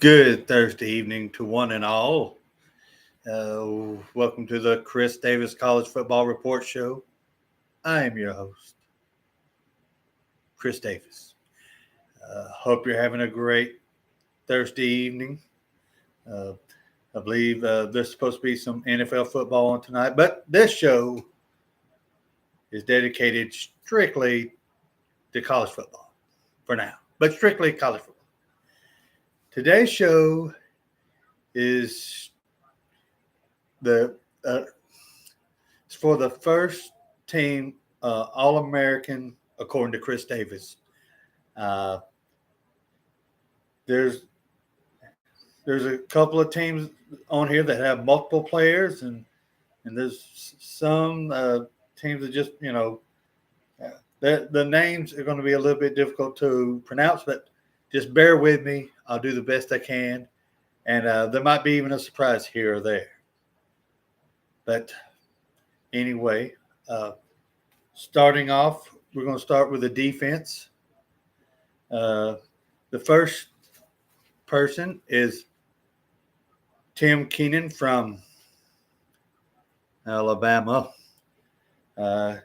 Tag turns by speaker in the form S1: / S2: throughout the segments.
S1: Good Thursday evening to one and all. Welcome to the Chris Davis College Football Report Show. I am your host, Chris Davis. Hope you're having a great Thursday evening. I believe there's supposed to be some NFL football on tonight, but this show is dedicated strictly to college football for now, but strictly college football. Today's show is it's for the first team All-American according to Chris Davis. There's a couple of teams on here that have multiple players, and there's some teams that just the names are going to be a little bit difficult to pronounce, but just bear with me. I'll do the best I can, and there might be even a surprise here or there. But anyway, starting off, we're going to start with the defense. The first person is Tim Keenan from Alabama. Got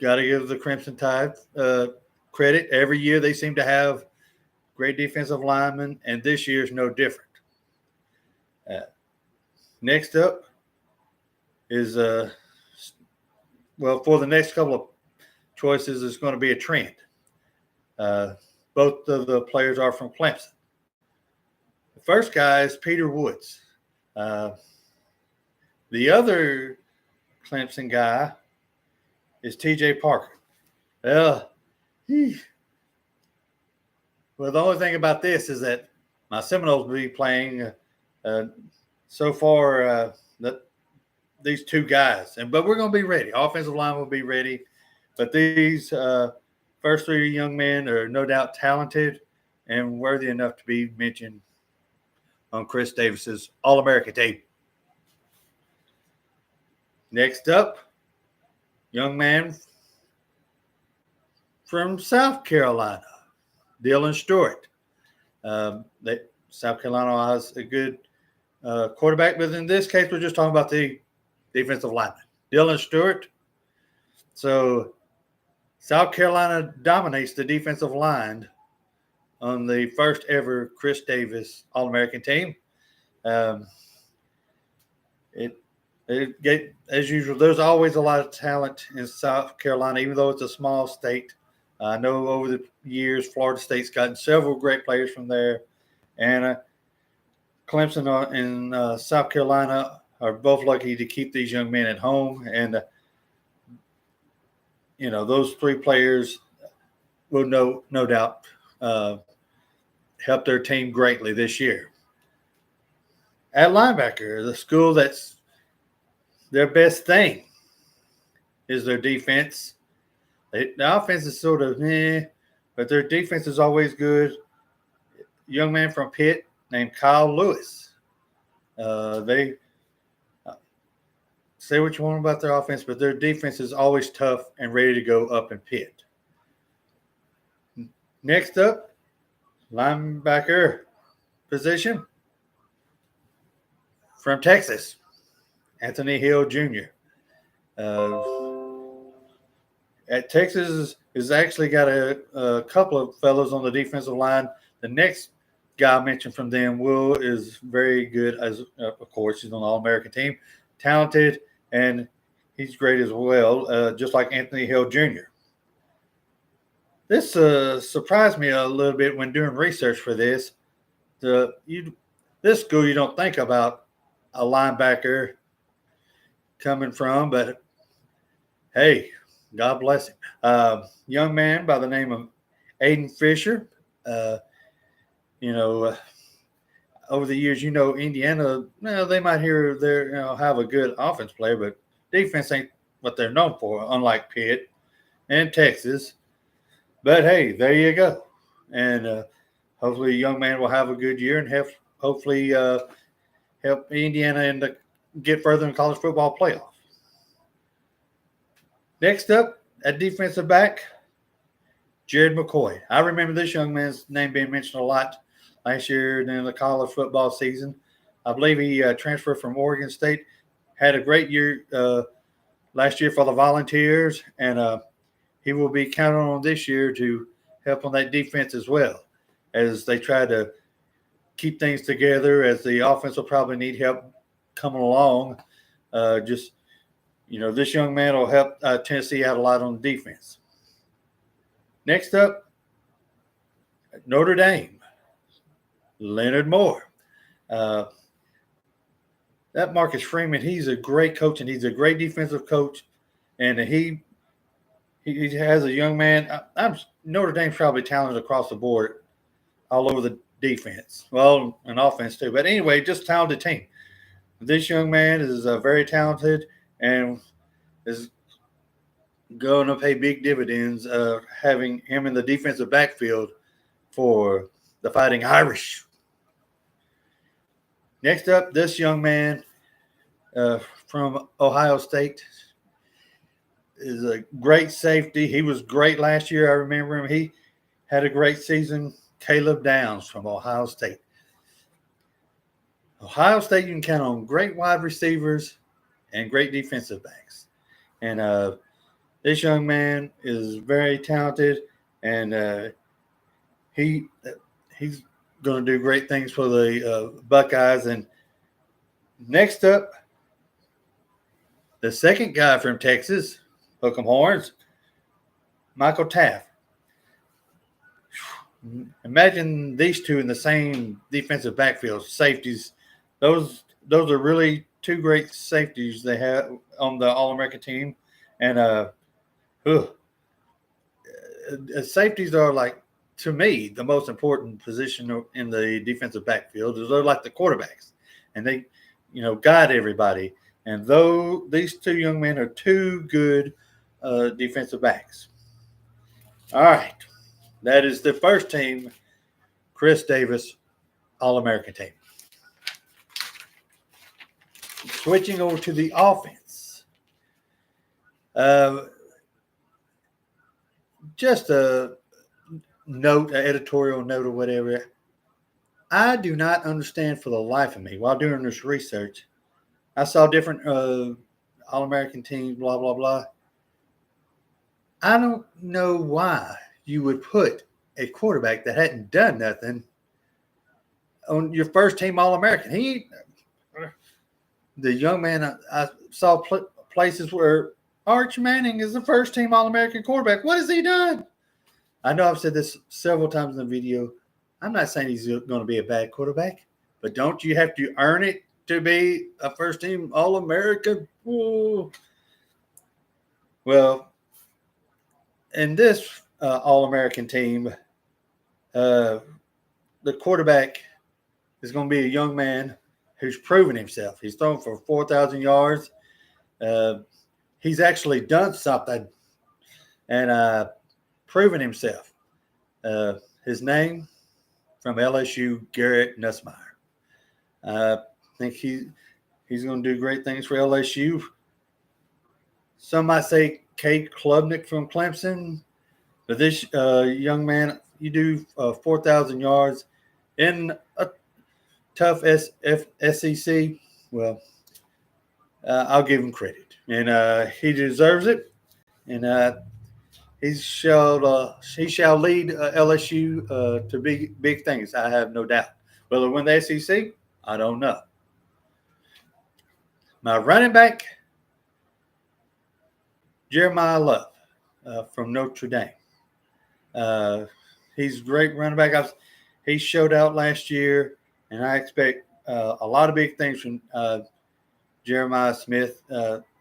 S1: to give the Crimson Tide credit. Every year they seem to have great defensive linemen, and this year's no different. Next up is, for the next couple of choices, it's going to be a trend. Both of the players are from Clemson. The first guy is Peter Woods. The other Clemson guy is T.J. Parker. The only thing about this is that my Seminoles will be playing so far these two guys, but we're going to be ready. Offensive line will be ready, but these first three young men are no doubt talented and worthy enough to be mentioned on Chris Davis's All-American team. Next up, young man from South Carolina, Dylan Stewart. South Carolina has a good quarterback, but in this case, we're just talking about the defensive lineman, Dylan Stewart. So South Carolina dominates the defensive line on the first ever Chris Davis All-American team. As usual, there's always a lot of talent in South Carolina, even though it's a small state. I know over the years, Florida State's gotten several great players from there. And Clemson and South Carolina are both lucky to keep these young men at home. And, those three players will no doubt help their team greatly this year. At linebacker, the school that's their best thing is their defense. The offense is sort of but their defense is always good. Young man from Pitt named Kyle Lewis. They say what you want about their offense, but their defense is always tough and ready to go up in Pitt. Next up, linebacker position from Texas, Anthony Hill Jr. At Texas has actually got a couple of fellows on the defensive line. The next guy I mentioned from them, Will, is very good. As of course, he's on the All-American team, talented, and he's great as well, just like Anthony Hill Jr. This surprised me a little bit when doing research for this. This school you don't think about a linebacker coming from, but hey, God bless him. Young man by the name of Aiden Fisher. Over the years, Indiana, they might have a good offense player, but defense ain't what they're known for, unlike Pitt and Texas. But hey, there you go. And hopefully, a young man will have a good year and hopefully help Indiana get further in college football playoff. Next up, at defensive back, Jared McCoy. I remember this young man's name being mentioned a lot last year in the college football season. I believe he transferred from Oregon State. Had a great year last year for the Volunteers, and he will be counted on this year to help on that defense as well, as they try to keep things together, as the offense will probably need help coming along. This young man will help Tennessee out a lot on defense. Next up, Notre Dame, Leonard Moore. That Marcus Freeman, he's a great coach, and he's a great defensive coach. And he has a young man. Notre Dame's probably talented across the board, all over the defense. Well, and offense too. But anyway, just a talented team. This young man is very talented and is going to pay big dividends having him in the defensive backfield for the Fighting Irish. Next up, this young man from Ohio State is a great safety. He was great last year. I remember him. He had a great season. Caleb Downs from Ohio State. Ohio State, you can count on great wide receivers and great defensive backs. And this young man is very talented, and he's going to do great things for the Buckeyes. And next up, the second guy from Texas, Hook 'em Horns, Michael Taft. Imagine these two in the same defensive backfield, safeties. Those are really two great safeties they have on the All-American team. And safeties are, like, to me, the most important position in the defensive backfield. They're like the quarterbacks, and they, guide everybody. And though these two young men are two good defensive backs. All right. That is the first team, Chris Davis, All-American team. Switching over to the offense. Just a note, an editorial note or whatever. I do not understand for the life of me, while doing this research, I saw different All-American teams, blah, blah, blah. I don't know why you would put a quarterback that hadn't done nothing on your first team All-American. The young man, I saw places where Arch Manning is the first team All-American quarterback. What has he done? I know I've said this several times in the video. I'm not saying he's going to be a bad quarterback, but don't you have to earn it to be a first team All-American? Ooh. Well, in this All-American team, the quarterback is going to be a young man who's proven himself. He's thrown for 4,000 yards. He's actually done something and proven himself. His name from LSU, Garrett Nussmeier. I think he's going to do great things for LSU. Some might say Cade Klubnik from Clemson. But this young man, you do 4,000 yards in a tough SEC. Well, I'll give him credit. And he deserves it. And he shall lead LSU to big things, I have no doubt. Will it win the SEC? I don't know. My running back, Jeremiah Love from Notre Dame. He's a great running back. He showed out last year, and I expect a lot of big things from Jeremiah Smith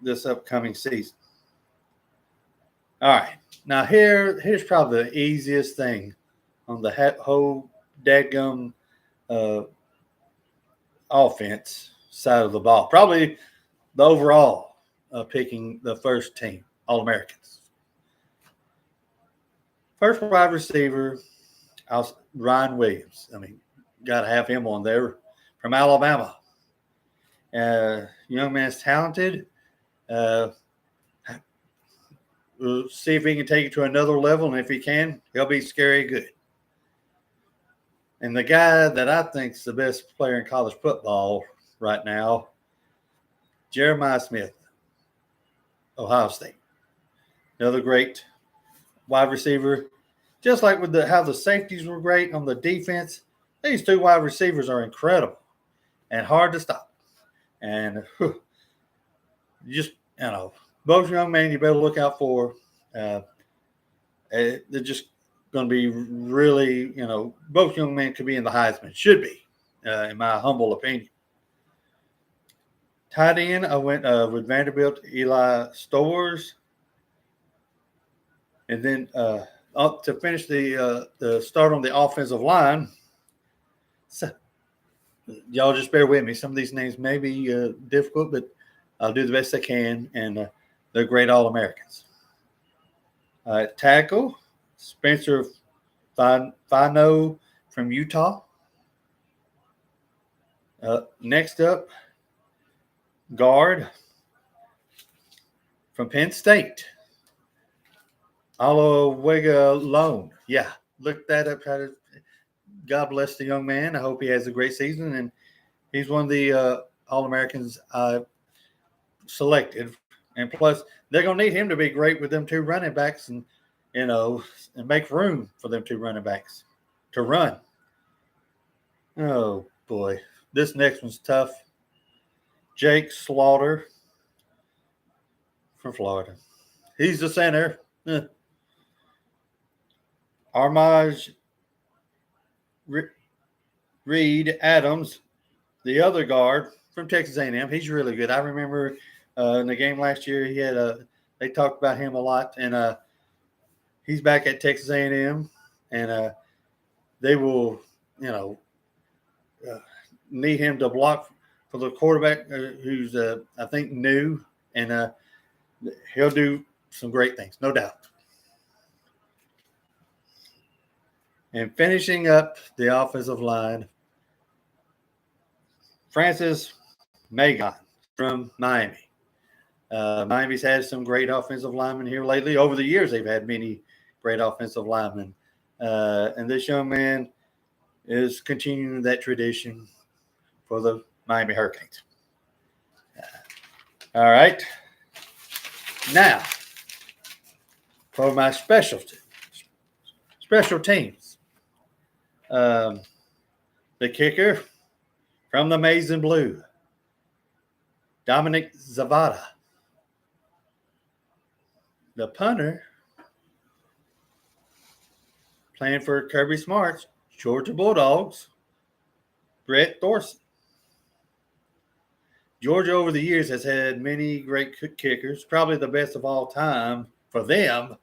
S1: this upcoming season. All right. Now, here's probably the easiest thing on the whole dadgum offense side of the ball. Probably the overall picking the first team, All-Americans. First wide receiver, Ryan Williams. I mean, got to have him on there from Alabama. Young man's talented. We'll see if he can take it to another level, and if he can, he'll be scary good. And the guy that I think is the best player in college football right now, Jeremiah Smith, Ohio State. Another great wide receiver. Just like with how the safeties were great on the defense, these two wide receivers are incredible and hard to stop. And both young men you better look out for. They're just going to be really, both young men could be in the Heisman, should be, in my humble opinion. Tight end, I went with Vanderbilt, Eli Stores. And then to finish the start on the offensive line, so, y'all just bear with me. Some of these names may be difficult, but I'll do the best I can, and they're great All-Americans. Tackle, Spencer Fino from Utah. Next up, guard from Penn State, Oluwasegun. Yeah, look that up. God bless the young man. I hope he has a great season, and he's one of the All-Americans I selected. And plus, they're going to need him to be great with them two running backs, and make room for them two running backs to run. Oh boy, this next one's tough. Jake Slaughter from Florida. He's the center. Armaj Reed Adams, the other guard from Texas A&M. He's really good. I remember in the game last year, they talked about him a lot, and he's back at Texas A&M, and they will, need him to block for the quarterback who's, I think, new, and he'll do some great things, no doubt. And finishing up the offensive line, Francis Magon from Miami. Miami's had some great offensive linemen here lately. Over the years, they've had many great offensive linemen. And this young man is continuing that tradition for the Miami Hurricanes. All right. Now, for my special teams. The kicker from the Maize and Blue, Dominic Zavada. The punter, playing for Kirby Smart's Georgia Bulldogs, Brett Thorson. Georgia over the years has had many great kickers, probably the best of all time for them,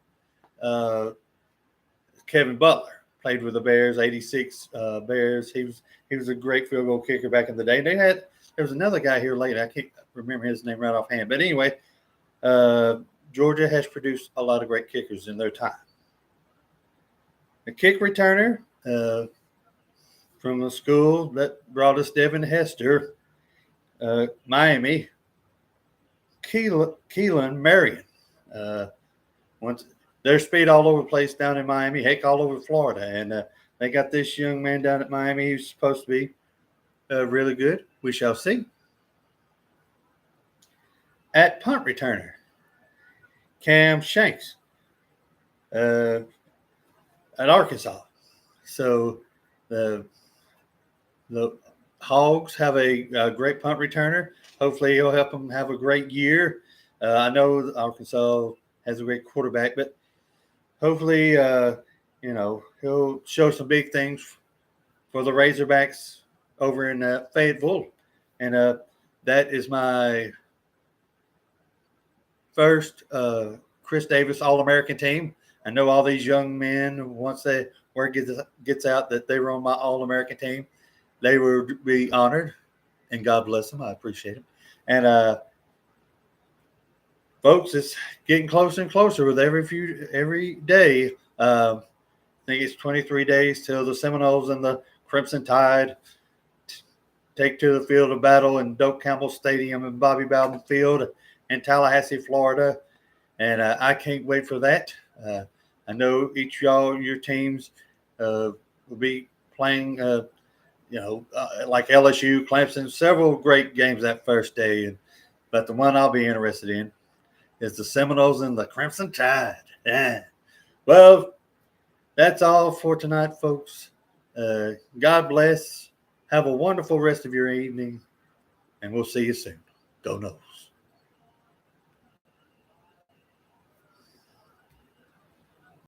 S1: Kevin Butler. Played with the Bears, 86 Bears. He was a great field goal kicker back in the day. There was another guy here later. I can't remember his name right offhand. But anyway, Georgia has produced a lot of great kickers in their time. The kick returner from the school that brought us Devin Hester, Miami, Keelan Marion. Their speed all over the place down in Miami, heck, all over Florida. And they got this young man down at Miami who's supposed to be really good. We shall see. At punt returner, Cam Shanks at Arkansas. So the Hogs have a great punt returner. Hopefully he'll help them have a great year. I know Arkansas has a great quarterback, but hopefully, he'll show some big things for the Razorbacks over in Fayetteville. And that is my first Chris Davis All-American team. I know all these young men, once word gets out that they were on my All-American team, they will be honored, and God bless them. I appreciate them. And folks, it's getting closer and closer with every day. I think it's 23 days till the Seminoles and the Crimson Tide take to the field of battle in Doak Campbell Stadium and Bobby Bowden Field in Tallahassee, Florida. And I can't wait for that. I know each of your teams will be playing, like LSU, Clemson, several great games that first day. But the one I'll be interested in is the Seminoles and the Crimson Tide. Yeah. Well, that's all for tonight, folks. God bless. Have a wonderful rest of your evening, and we'll see you soon. Go Noles.